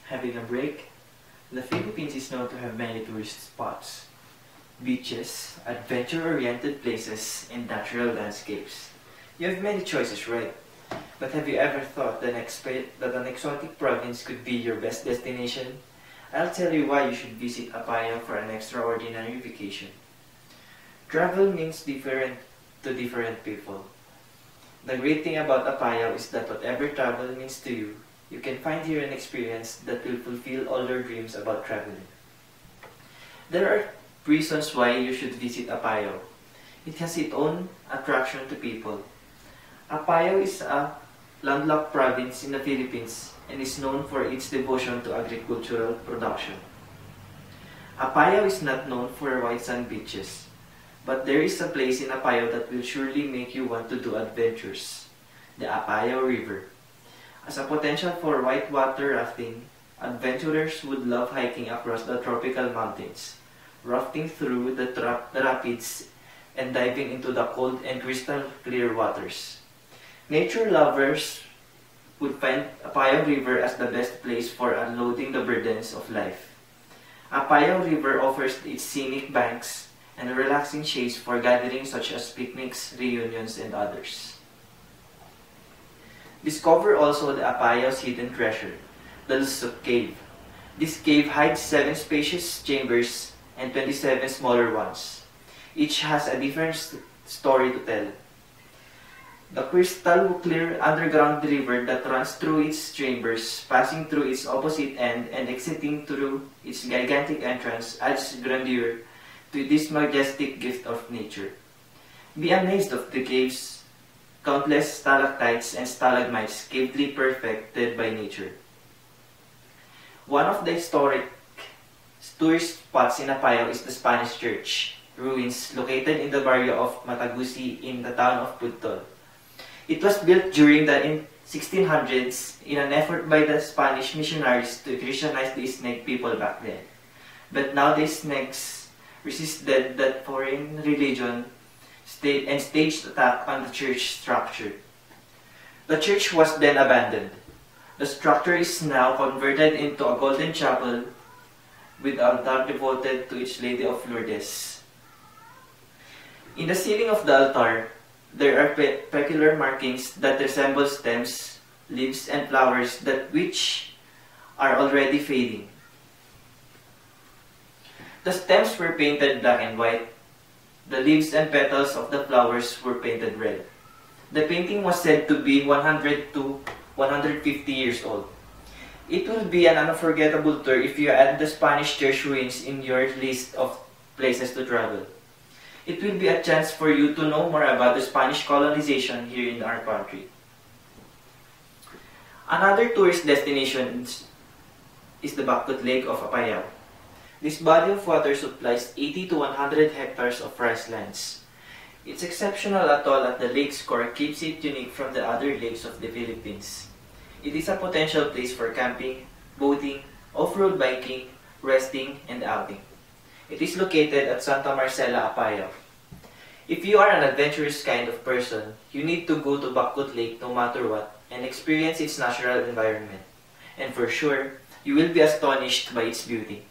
Having a break? The Philippines is known to have many tourist spots, beaches, adventure-oriented places, and natural landscapes. You have many choices, right? But have you ever thought that an exotic province could be your best destination? I'll tell you why you should visit Apayao for an extraordinary vacation. Travel means different to different people. The great thing about Apayao is that whatever travel means to you, you can find here an experience that will fulfill all your dreams about traveling. There are reasons why you should visit Apayao. It has its own attraction to people. Apayao is a landlocked province in the Philippines and is known for its devotion to agricultural production. Apayao is not known for white sand beaches, but there is a place in Apayao that will surely make you want to do adventures, the Apayao River. As a potential for whitewater rafting, adventurers would love hiking across the tropical mountains, rafting through the rapids, and diving into the cold and crystal clear waters. Nature lovers would find Apayao River as the best place for unloading the burdens of life. Apayao River offers its scenic banks and relaxing shades for gatherings such as picnics, reunions, and others. Discover also the Apayao's hidden treasure, the Lusok Cave. This cave hides 7 spacious chambers and 27 smaller ones. Each has a different story to tell. The crystal clear underground river that runs through its chambers, passing through its opposite end and exiting through its gigantic entrance, adds grandeur to this majestic gift of nature. Be amazed of the cave's countless stalactites and stalagmites carefully perfected by nature. One of the historic tourist spots in Apayao is the Spanish Church ruins located in the barrio of Matagusi in the town of Puntol. It was built during the 1600s in an effort by the Spanish missionaries to Christianize the Snake people back then. But nowadays Snegs resisted that foreign religion and staged attack on the church structure. The church was then abandoned. The structure is now converted into a golden chapel with altar devoted to its Lady of Lourdes. In the ceiling of the altar, there are peculiar markings that resemble stems, leaves, and flowers which are already fading. The stems were painted black and white. The leaves and petals of the flowers were painted red. The painting was said to be 100 to 150 years old. It will be an unforgettable tour if you add the Spanish church ruins in your list of places to travel. It will be a chance for you to know more about the Spanish colonization here in our country. Another tourist destination is the Bakut Lake of Apayao. This body of water supplies 80 to 100 hectares of rice lands. Its exceptional atoll at the lake's core keeps it unique from the other lakes of the Philippines. It is a potential place for camping, boating, off-road biking, resting, and outing. It is located at Santa Marcela, Apayao. If you are an adventurous kind of person, you need to go to Bakut Lake no matter what and experience its natural environment. And for sure, you will be astonished by its beauty.